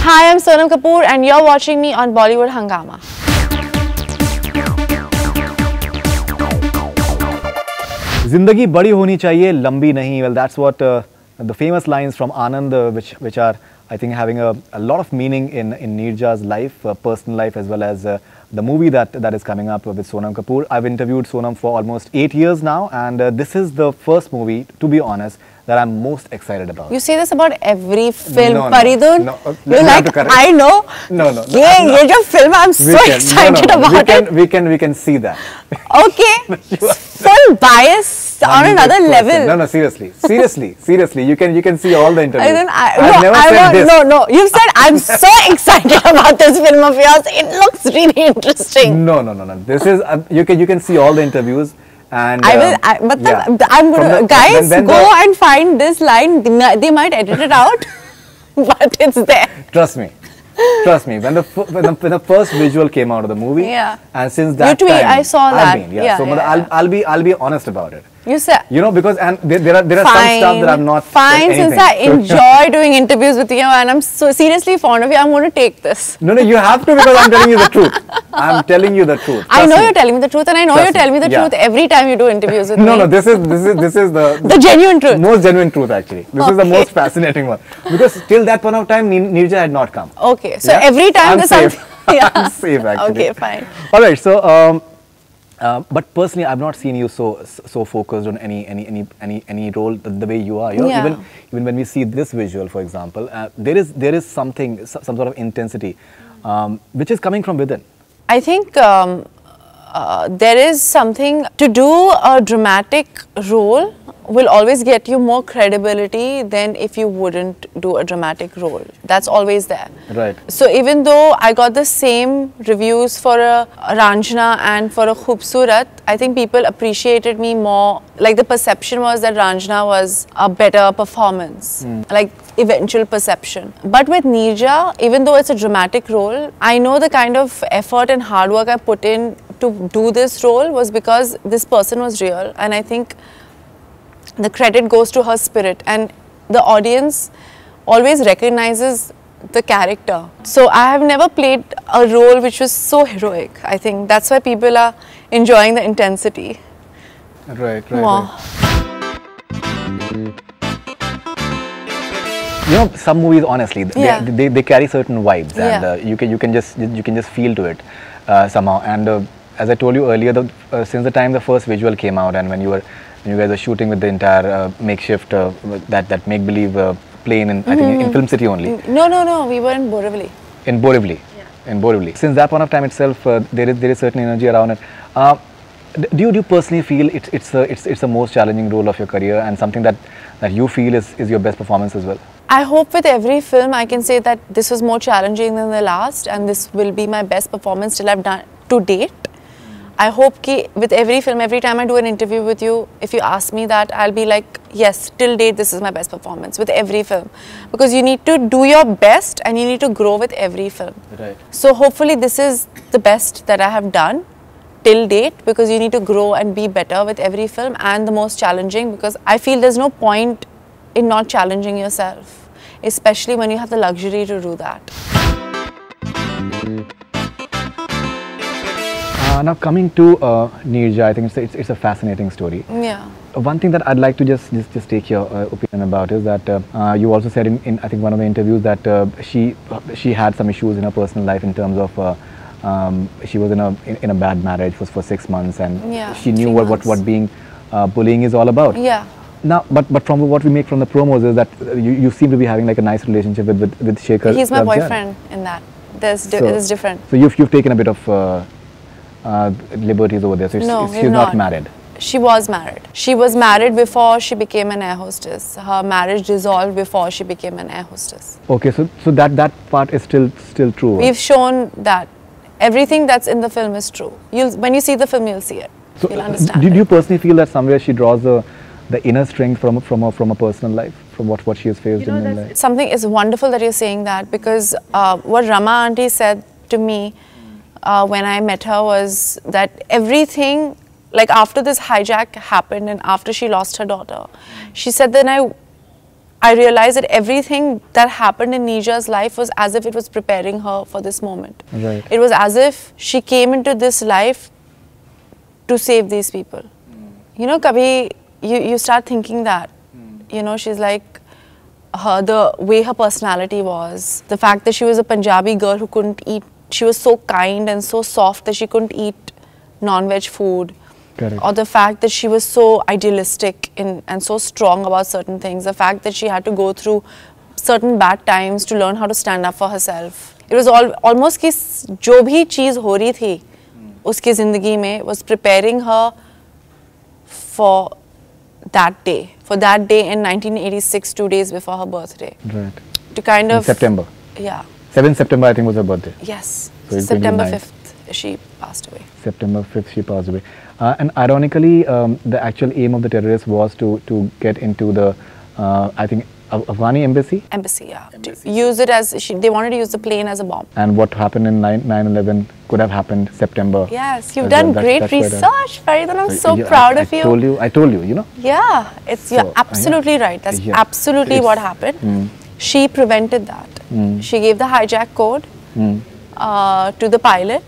Hi, I'm Sonam Kapoor and you're watching me on Bollywood Hungama. Zindagi badi honi chahiye, lambi nahi. Well, that's what the famous lines from Anand, which are, I think, having a lot of meaning in Neerja's life, personal life, as well as the movie that is coming up with Sonam Kapoor. I've interviewed Sonam for almost 8 years now, and this is the first movie, to be honest, that I'm most excited about. You say this about every film, No, Faridoon. no, You're like, I know. No. Ye jo film, I'm so excited about it. We can see that. Okay. Full bias on another level. No, seriously. You can see all the interviews. No. You said I'm so excited about this film of yours. It looks really interesting. No. This is you can see all the interviews. And I'm gonna guys go and find this line. They might edit it out, but it's there. Trust me. When the first visual came out of the movie, and since that time, I saw that. I'll be honest about it. You said, because there are some stuff that I'm not. Fine, since I enjoy doing interviews with you and I'm so seriously fond of you, I'm going to take this. No, you have to, because I'm telling you the truth. I'm telling you the truth. I know you're telling me the truth, and I know you tell me the truth every time you do interviews with me. No, this is the genuine truth. Most genuine truth, actually. This is the most fascinating one, because till that point of time, Neerja had not come. Okay, so every time there's something. I'm safe, actually. Okay, fine. All right, so. But personally, I've not seen you so focused on any role the way you are. Even when we see this visual, for example, there is some sort of intensity, which is coming from within. I think there is something to do. A dramatic role will always get you more credibility than if you wouldn't do a dramatic role. That's always there. Right. So even though I got the same reviews for a Ranjana and for a Khoobsurat, I think people appreciated me more. Like, the perception was that Ranjana was a better performance, like eventual perception. But with Neerja, even though it's a dramatic role, I know the kind of effort and hard work I put in to do this role was because this person was real, and I think the credit goes to her spirit, and the audience always recognizes the character. So I have never played a role which was so heroic. I think that's why people are enjoying the intensity. Right. Wow. Some movies, honestly, they carry certain vibes, and you can just feel to it somehow. And as I told you earlier, since the time the first visual came out, and when you guys were shooting with the entire makeshift that make-believe plane I think in Film City only. No, we were in Borivali. In Borivali. Since that point of time itself, there is certain energy around it. Do you personally feel it's the most challenging role of your career, and something that you feel is your best performance as well? I hope with every film I can say that this was more challenging than the last, and this will be my best performance till I've done to date. I hope that with every film, every time I do an interview with you, if you ask me that, I'll be like, yes, till date, this is my best performance with every film. Because you need to do your best and you need to grow with every film. Right. So hopefully this is the best that I have done till date, because you need to grow and be better with every film, and the most challenging, because I feel there's no point in not challenging yourself, especially when you have the luxury to do that. Now coming to Neerja, I think it's a fascinating story. Yeah. One thing that I'd like to just take your opinion about is that you also said in I think one of the interviews that she had some issues in her personal life in terms of she was in a bad marriage for 6 months, and she knew what being bullying is all about. Yeah. Now, but from what we make from the promos is that you seem to be having like a nice relationship with Shekhar. He's my boyfriend in that. It's different. So you've taken a bit of liberties over there. So she's not married. She was married. She was married before she became an air hostess. Her marriage dissolved before she became an air hostess. Okay, so that part is still true. We've shown that everything that's in the film is true. When you see the film, you'll see it. So you'll understand. Did you personally feel that somewhere she draws the inner strength from a personal life, from what she has faced in life? Something is wonderful that you're saying that, because what Rama auntie said to me when I met her was that everything, like after this hijack happened and after she lost her daughter, she said, then I realized that everything that happened in Neerja's life was as if it was preparing her for this moment. Right. It was as if she came into this life to save these people. You know, kabhi you start thinking that. You know, she's like, the way her personality was, the fact that she was a Punjabi girl who couldn't eat, she was so kind and so soft that she couldn't eat non-veg food. Correct. Or the fact that she was so idealistic and so strong about certain things, the fact that she had to go through certain bad times to learn how to stand up for herself. It was almost कि जो भी चीज़ हो रही थी उसकी ज़िंदगी में was preparing her for that day in 1986, 2 days before her birthday. Right. To kind of... In September. Yeah. 7th September, I think, was her birthday. Yes. So September 5th, she passed away. September 5th, she passed away. And ironically, the actual aim of the terrorists was to get into the, I think, Afghani embassy? Embassy, yeah. Embassy. To use it as, they wanted to use the plane as a bomb. And what happened in 9/11 could have happened September. Yes, you've done great research, Faridoon. I'm so proud of you. I told you, you know. Yeah, you're absolutely right. That's absolutely what happened. She prevented that. She gave the hijack code to the pilot.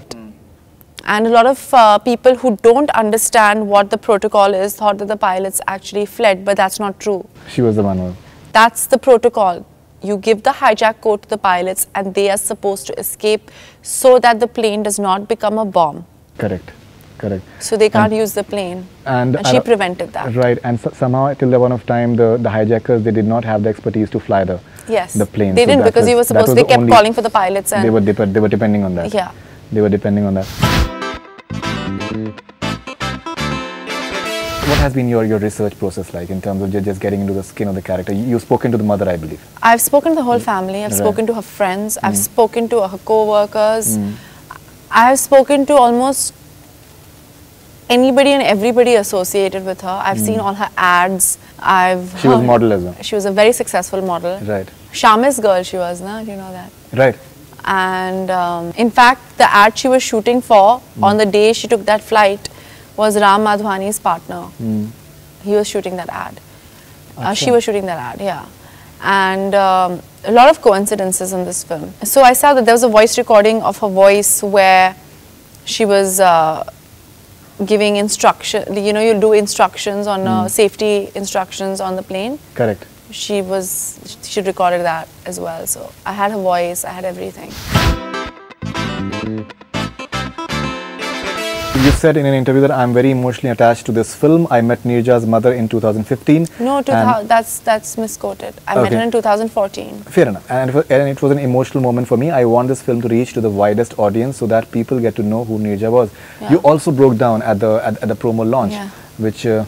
And a lot of people who don't understand what the protocol is thought that the pilots actually fled, but that's not true. She was the one who... That's the protocol. You give the hijack code to the pilots and they are supposed to escape so that the plane does not become a bomb. Correct, correct. So they can't use the plane. And she prevented that. Right, and somehow till the one of time, the hijackers, they did not have the expertise to fly the plane. They didn't, because they kept calling for the pilots. And they were depending on that. Yeah. They were depending on that. What has been your research process like in terms of just getting into the skin of the character? You've spoken to the mother, I believe. I've spoken to the whole family. I've spoken to her friends. I've spoken to her co-workers. I've spoken to almost anybody and everybody associated with her. I've seen all her ads. She was a model as well. She was a very successful model. Right. Shamis girl she was, na? You know that? Right. And in fact, the ad she was shooting for on the day she took that flight was Ram Madhwani's partner. He was shooting that ad. She was shooting that ad, yeah. And a lot of coincidences in this film. So I saw that there was a voice recording of her voice where she was giving instruction. You know, you do instructions on safety instructions on the plane. Correct. She recorded that as well. So I had her voice, I had everything. You said in an interview that I'm very emotionally attached to this film. I met Neerja's mother in 2015. No, that's misquoted. I met her in 2014. Fair enough. And it was an emotional moment for me. I want this film to reach to the widest audience so that people get to know who Neerja was. Yeah. You also broke down at the promo launch, which... so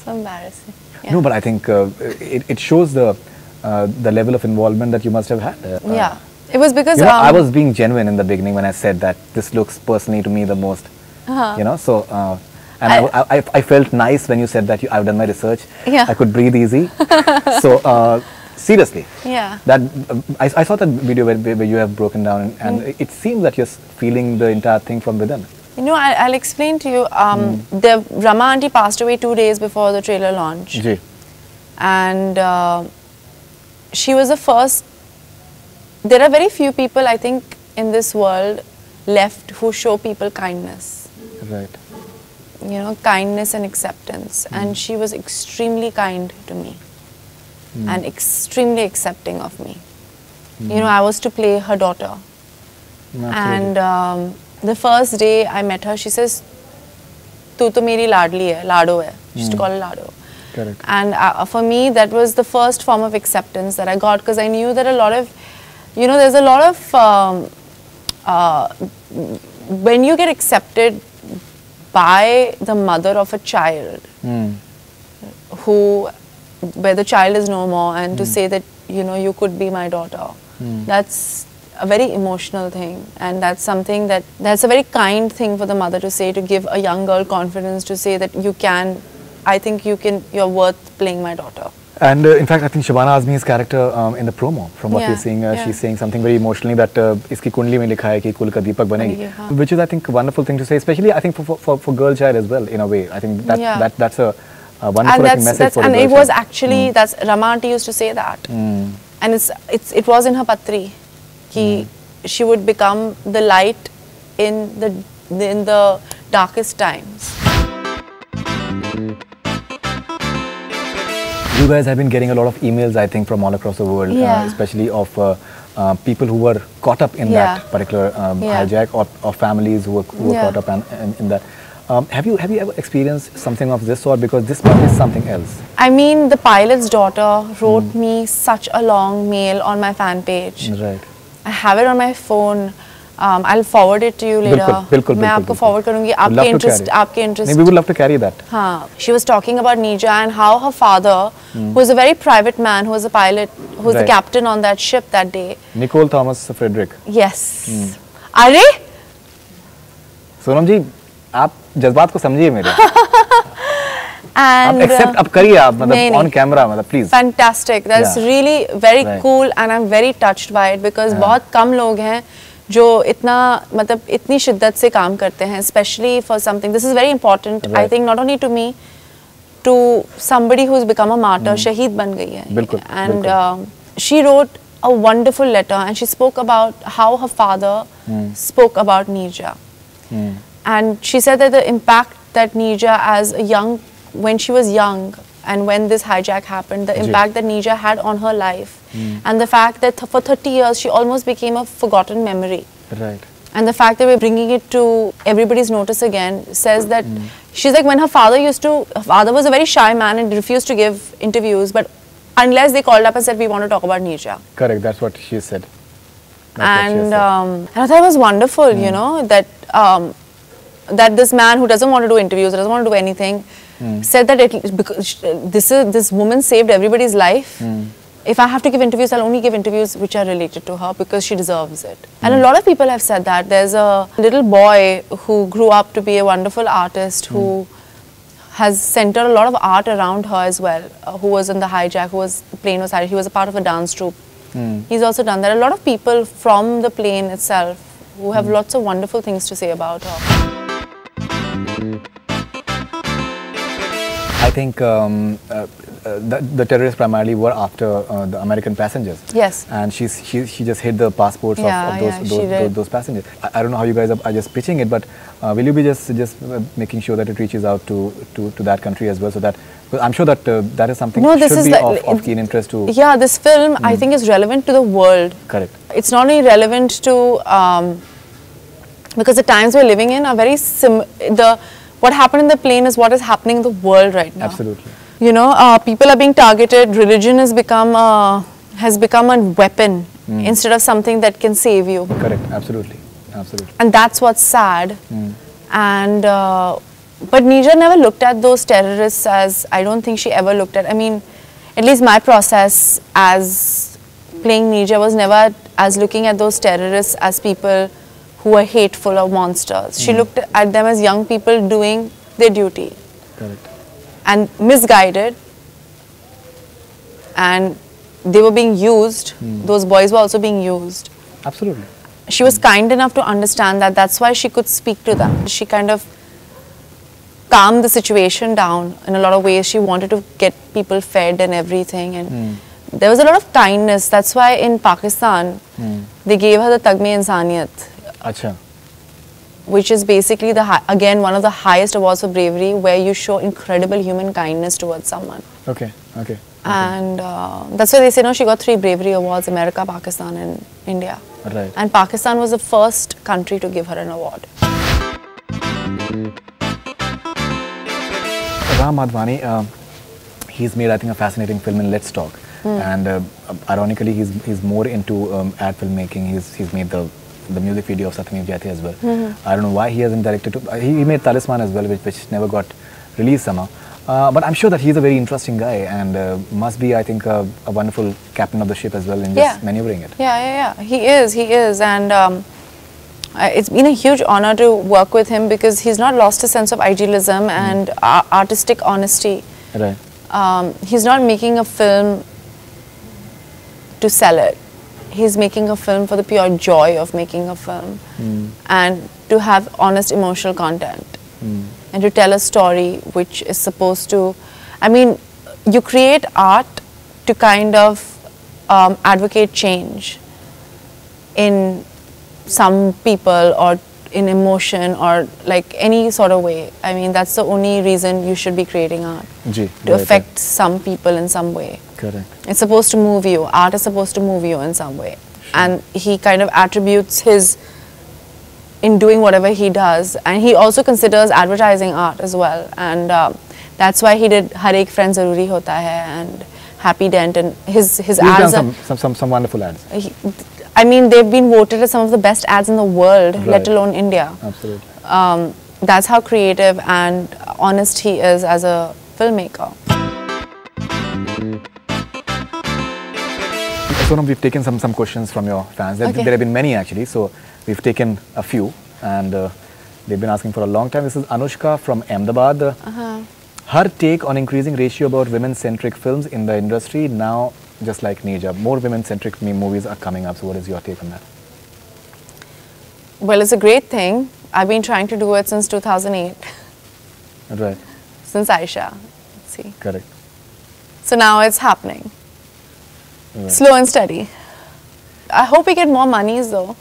embarrassing. Yeah. No, but I think it shows the level of involvement that you must have had. Yeah, it was because... You know, I was being genuine in the beginning when I said that this looks personally to me the most... You know, so and I felt nice when you said that I've done my research. Yeah. I could breathe easy. So seriously, that I saw that video where you have broken down, and it seems that you're feeling the entire thing from within. You know, I'll explain to you. The Rama auntie passed away 2 days before the trailer launch, and she was the first. There are very few people, I think, in this world left who show people kindness. Right. You know, kindness and acceptance. And she was extremely kind to me and extremely accepting of me. You know, I was to play her daughter. Absolutely. And the first day I met her, she says, "Tu to meri ladli hai, lado hai." She used to call her Lado. Correct. And for me, that was the first form of acceptance that I got, because I knew that a lot of, you know, there's a lot of, when you get accepted by the mother of a child, where the child is no more, and to say that, you know, you could be my daughter, that's a very emotional thing, and that's something that's a very kind thing for the mother to say, to give a young girl confidence to say that you can, I think you're worth playing my daughter. And in fact, I think Shabana Azmi's character in the promo, from what we're seeing, she's saying something very emotionally that iski kundli mein likha hai ki kul ka deepak banegi, which is, I think, a wonderful thing to say, especially I think for girl child as well, in a way. I think that's a wonderful message for the and it girls, was right? actually that's Rama aunty used to say that, and it was in her patri, ki she would become the light in the darkest times. You guys have been getting a lot of emails, I think, from all across the world, especially of people who were caught up in that particular hijack, or families who were caught up in that. Have you ever experienced something of this sort? Because this part is something else. I mean, the pilot's daughter wrote me such a long mail on my fan page. Right. I have it on my phone. I'll forward it to you later. बिल्कुल, मैं आपको forward करूँगी. आपके interest. We would love to carry that. हाँ. She was talking about Neerja and how her father, who was a very private man, who was a pilot, who was the captain on that ship that day. Nicole Thomas Frederick. Yes. अरे? सोनम जी, आप जज्बात को समझिए मेरे. And accept अब करिए आप मतलब on camera मतलब please. Fantastic. That's really very cool, and I'm very touched by it because बहुत कम लोग हैं जो इतना मतलब इतनी शिद्दत से काम करते हैं, especially for something. This is very important. I think not only to me, to somebody who's become a martyr. शहीद बन गई है. बिल्कुल. And she wrote a wonderful letter, and she spoke about how her father spoke about Neerja. And she said that the impact that Neerja when she was young and when this hijack happened, the impact that Neerja had on her life, and the fact that for 30 years she almost became a forgotten memory. Right. And the fact that we're bringing it to everybody's notice again says that she's like, when her father was a very shy man and refused to give interviews, but unless they called up and said, we want to talk about Neerja. Correct, that's what she said. And I thought it was wonderful, you know, that that this man who doesn't want to do interviews, doesn't want to do anything, said that because this woman saved everybody's life. If I have to give interviews, I'll only give interviews which are related to her because she deserves it. And a lot of people have said that. There's a little boy who grew up to be a wonderful artist who has centered a lot of art around her as well, who was in the hijack, the plane was hijacked. He was a part of a dance troupe. He's also done that. A lot of people from the plane itself who have lots of wonderful things to say about her. I think the terrorists primarily were after the American passengers. Yes. And she just hid the passports of those passengers. I don't know how you guys are just pitching it, but will you be just making sure that it reaches out to that country as well, so that I'm sure that that is something that should be of keen interest to. Yeah, this film I think is relevant to the world. Correct. It's not only relevant to because the times we're living in are very what happened in the plane is what is happening in the world right now. Absolutely. You know, people are being targeted. Religion has become a weapon instead of something that can save you. Correct. Absolutely. Absolutely. And that's what's sad. And but Neerja never looked at those terrorists as, I don't think she ever looked at. I mean, at least my process as playing Neerja was never as looking at those terrorists as people who were hateful or monsters. She looked at them as young people doing their duty. Correct. And misguided, and they were being used. Those boys were also being used. Absolutely. She was kind enough to understand that. That's why she could speak to them. She kind of calmed the situation down in a lot of ways. She wanted to get people fed and everything, and there was a lot of kindness. That's why in Pakistan they gave her the Tagme-e-Insaniyat. Acha. Which is basically again one of the highest awards for bravery, where you show incredible human kindness towards someone. Okay. And that's why they say, no, she got 3 bravery awards: America, Pakistan, and India. Right. And Pakistan was the first country to give her an award. Ram Madhwani, he's made, I think, a fascinating film in Let's Talk, and ironically, he's more into ad filmmaking. He's made the music video of Satyamev Jayate as well. I don't know why he hasn't directed. He made Talisman as well, which never got released somehow. But I'm sure that he's a very interesting guy and must be, I think, a wonderful captain of the ship as well in just maneuvering it. Yeah. He is. And it's been a huge honor to work with him because he's not lost a sense of idealism and artistic honesty. Right. He's not making a film to sell it. He's making a film for the pure joy of making a film and to have honest emotional content and to tell a story which is supposed to, I mean, you create art to kind of advocate change in some people or in emotion or like any sort of way. I mean, that's the only reason you should be creating art. To affect some people in some way. Correct. It's supposed to move you. Art is supposed to move you in some way. And he kind of attributes his, in doing whatever he does, and he also considers advertising art as well. And that's why he did Har Ek Friend Zaruri Hota Hai and Happy Dent, and his He's ads done some wonderful ads. I mean, they've been voted as some of the best ads in the world, let alone India. Absolutely. That's how creative and honest he is as a filmmaker. Sonam, we've taken some questions from your fans. There have been many actually, so we've taken a few, and they've been asking for a long time. This is Anushka from Ahmedabad. Her take on increasing ratio about women-centric films in the industry now, just like Neerja, more women-centric movies are coming up. So what is your take on that? Well, it's a great thing. I've been trying to do it since 2008. Right. Since Aisha. Let's see. Correct. So now it's happening. Right. Slow and steady. I hope we get more monies though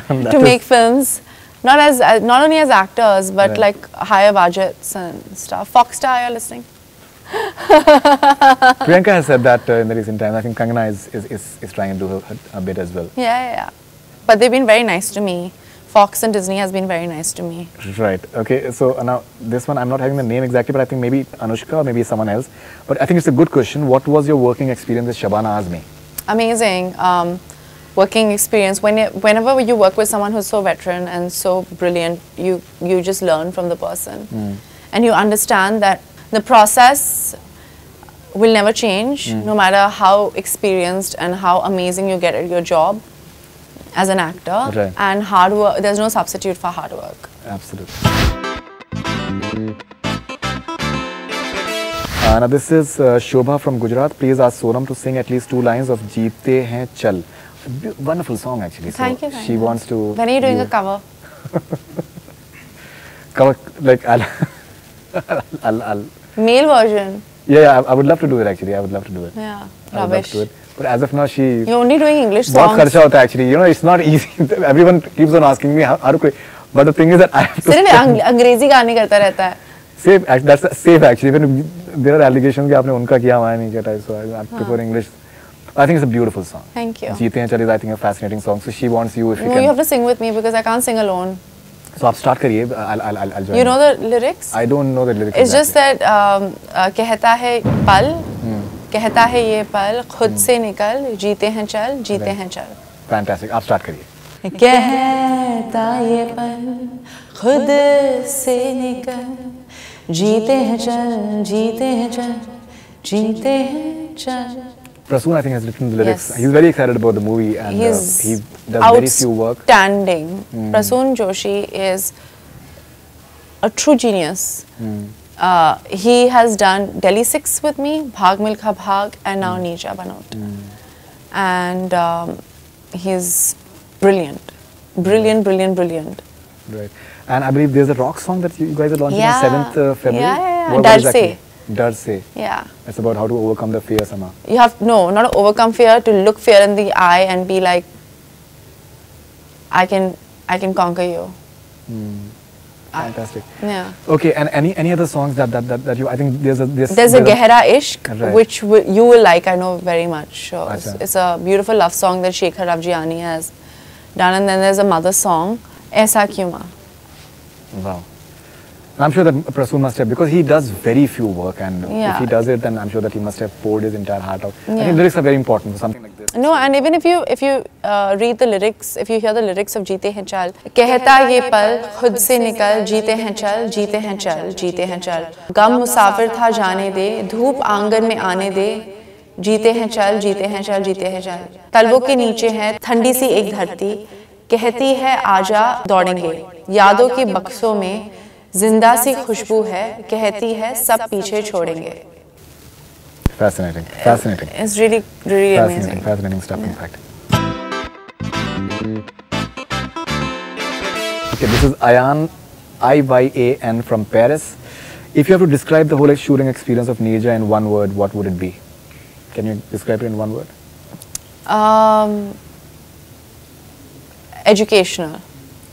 to make films. Not only as actors, but like higher budgets and stuff. Foxstar, you're listening? Priyanka has said that in the recent times. I think Kangana is trying to do a bit as well. Yeah. But they've been very nice to me. Fox and Disney has been very nice to me. Right. Okay. So now this one, I'm not having the name exactly, but I think maybe Anushka or maybe someone else. But I think it's a good question. What was your working experience with Shabana Azmi? Amazing. Working experience. Whenever you work with someone who's so veteran and so brilliant, you just learn from the person. And you understand that the process will never change, no matter how experienced and how amazing you get at your job as an actor. Right. And hard work, there's no substitute for hard work. Absolutely. Now this is Shobha from Gujarat. Please ask Sonam to sing at least 2 lines of Jeete Hain Chal. Wonderful song actually. Thank you. She wants to... When are you doing a cover? Cover, like I'll Male version? Yeah, I would love to do it actually. I would love to do it. Yeah, I would love to do it. But as of now, she... You're only doing English songs. बहुत खर्चा होता है actually. You know, it's not easy. Everyone keeps on asking me how to... But the thing is that I have to... सिर्फ अंग्रेजी गाने करता रहता है. Safe, that's safe actually. When there are allegations कि आपने उनका किया हमारा नहीं किया, so I prefer English. I think it's a beautiful song. Thank you. Jeete Hain Chal is I think a fascinating song. So she wants you if you No, can... you have to sing with me because I can't sing alone. So आप start करिए. I'll join. You know the lyrics? I don't know the lyrics. It's just that कहता है पल, कहता है ये पल, खुद से निकल, जीते हैं चल, जीते हैं चल. Fantastic. आप start करिए. कहता ये पल, खुद से निकल, जीते हैं चल, जीते हैं चल, जीते हैं चल. Prasoon, I think, has written the lyrics. Yes. He's very excited about the movie and he does very few work. Outstanding. Prasoon Joshi is a true genius. He has done Delhi 6 with me, Bhag Milkha Bhag, and now Neerja Bhanot. And he's brilliant. Brilliant. Right. And I believe there's a rock song that you guys are launching on 7th February. Yeah. What exactly? Dar Se. Yeah. It's about how to overcome the fear somehow. You have, not to overcome fear, to look fear in the eye and be like, I can conquer you. Fantastic. Yeah. Okay, and any other songs that you, I think there's a Gehra Ishq, right, which you will like, I know very much. So it's a beautiful love song that Shekhar Ravjiani has done, and then there's a mother song, Aisa Kyun Ma. Wow. I'm sure that Prasoon must have, because he does very few work, and if he does it, then I'm sure that he must have poured his entire heart out. I think lyrics are very important for something like this. No, and even if you read the lyrics, if you hear the lyrics of Jeete Hain Chal, कहता ये पल खुद से निकल, जीते हैं चल, जीते हैं चल, जीते हैं चल. गम मुसाफिर था जाने दे, धूप आंगन में आने दे, जीते हैं चल, जीते हैं चल, जीते हैं चल. तलवों के नीचे है ठंडी सी एक धरती, कहती है आजा दौड़ेंगे, यादों के बक्सों में जिंदा सी खुशबू है, कहती है सब पीछे छोड़ेंगे. Fascinating. It's really amazing. Fascinating stuff, in fact. Okay, this is Ayan, IYAN from Paris. If you have to describe the whole shooting experience of Neerja in one word, what would it be? Can you describe it in one word? Educational.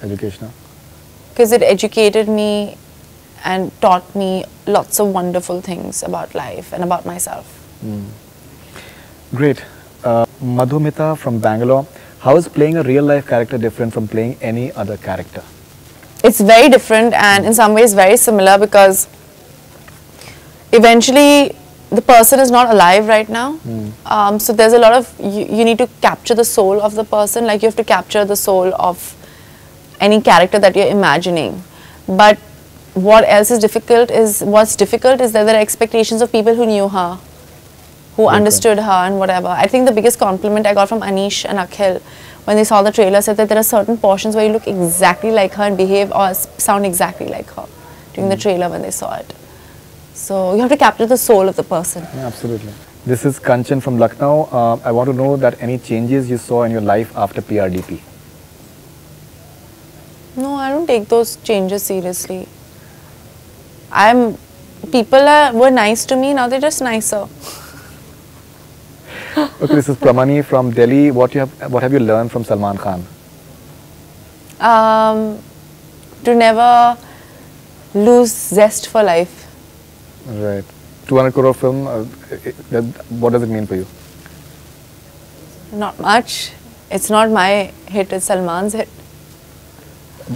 Educational. Because it educated me and taught me lots of wonderful things about life and about myself. Great. Madhumita from Bangalore. How is playing a real life character different from playing any other character? It's very different and in some ways very similar, because eventually the person is not alive right now. So there's a lot of, you need to capture the soul of the person, like you have to capture the soul of any character that you're imagining. But what else is difficult is, what's difficult is that there are expectations of people who knew her, who understood her and whatever. I think the biggest compliment I got from Anish and Akhil when they saw the trailer said that there are certain portions where you look exactly like her and behave or sound exactly like her during the trailer when they saw it. So you have to capture the soul of the person. Yeah, absolutely. This is Kanchan from Lucknow. I want to know that any changes you saw in your life after PRDP? No, I don't take those changes seriously. People were nice to me, now they're just nicer. Okay, this is Pramani from Delhi. What have you learned from Salman Khan? To never lose zest for life. Right. 200 crore film, what does it mean for you? Not much. It's not my hit, it's Salman's hit.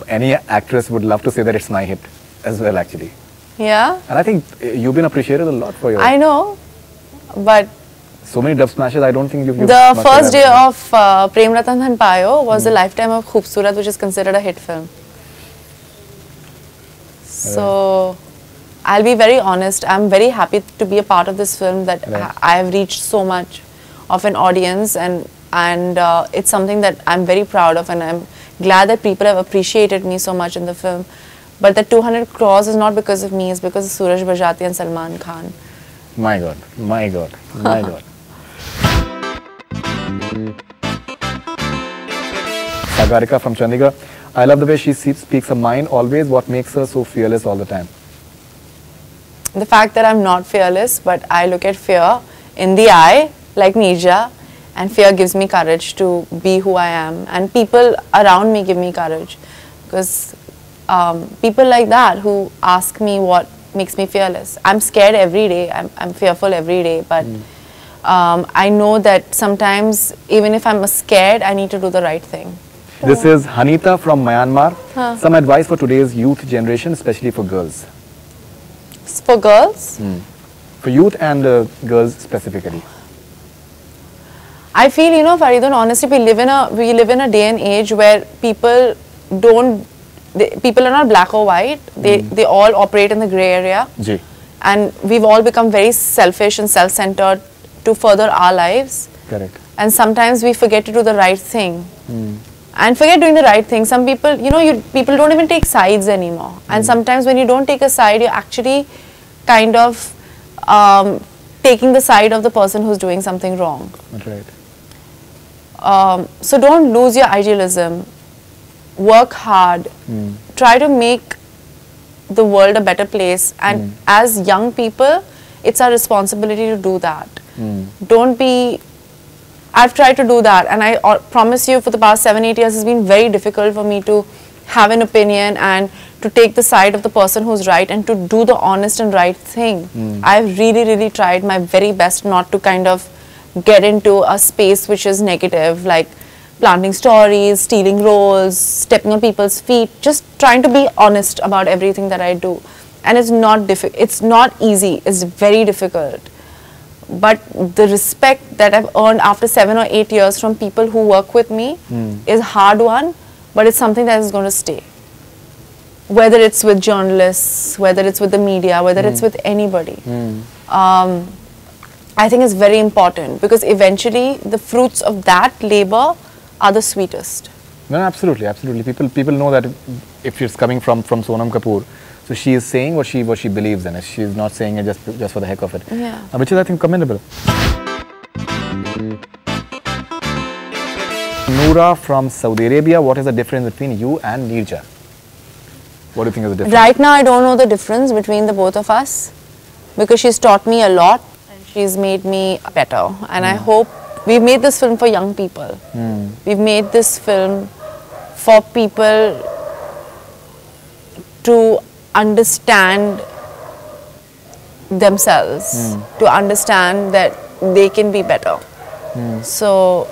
Any actress would love to say that it's my hit as well, actually. Yeah. And I think you've been appreciated a lot for your... I know, but... So many dub smashes, I don't think you've... The first day of Prem Ratan Dhan Payo was the lifetime of Khoobsurat, which is considered a hit film. So, I'll be very honest, I'm very happy to be a part of this film, that I have reached so much of an audience, and it's something that I'm very proud of, and I'm glad that people have appreciated me so much in the film. But the 200 crores is not because of me, it's because of Suraj Bajati and Salman Khan. My God, my God, my God. Sagarika from Chandigarh. I love the way she speaks her mind always. What makes her so fearless all the time? The fact that I'm not fearless, but I look at fear in the eye, like Neerja, and fear gives me courage to be who I am. And people around me give me courage. Because people like that who ask me what makes me fearless. I'm scared every day, I'm fearful every day, but I know that sometimes even if I'm scared, I need to do the right thing. This is Hanita from Myanmar. Some advice for today's youth generation, especially for girls. For girls? For youth and girls specifically. I feel, you know, Faridoon, honestly, we live in a day and age where people people are not black or white. They all operate in the grey area. Ji. And we've all become very selfish and self-centered to further our lives. Correct. And sometimes we forget to do the right thing. And forget doing the right thing. Some people, you know, people don't even take sides anymore. And sometimes when you don't take a side, you're actually kind of taking the side of the person who's doing something wrong. Right. So don't lose your idealism. Work hard. Try to make the world a better place. And as young people, it's our responsibility to do that. Don't be... I've tried to do that, and I promise you for the past 7-8 years it's been very difficult for me to have an opinion and to take the side of the person who's right and to do the honest and right thing. I've really tried my very best not to kind of get into a space which is negative, like planting stories, stealing roles, stepping on people's feet, just trying to be honest about everything that I do. And it's not easy, it's very difficult. But the respect that I've earned after 7 or 8 years from people who work with me is a hard one, but it's something that is going to stay. Whether it's with journalists, whether it's with the media, whether it's with anybody. I think it's very important because eventually the fruits of that labor are the sweetest. No, absolutely, absolutely. People know that if it's coming from Sonam Kapoor, so she is saying what she believes in it. She is not saying it just for the heck of it. Yeah. Which is, I think, commendable. Noora from Saudi Arabia. What is the difference between you and Neerja? What do you think is the difference? Right now, I don't know the difference between the both of us because she's taught me a lot and she's made me better. And I hope we've made this film for young people. We've made this film for people to understand themselves, to understand that they can be better. So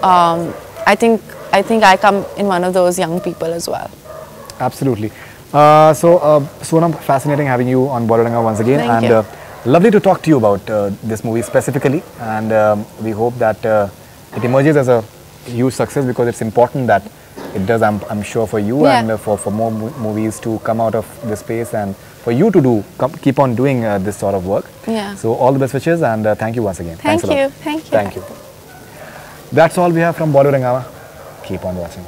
I think I come in one of those young people as well. Absolutely. Sonam, fascinating having you on Bollywood Hungama once again. Thank and you. Lovely to talk to you about this movie specifically. And we hope that it emerges as a huge success because it's important that it does, I'm sure, for you and for more movies to come out of this space and for you to keep on doing this sort of work. Yeah. So all the best wishes and thank you once again. Thank Thanks a lot. you. Thank you. Thank you. That's all we have from Bollywood Hungama. Keep on watching.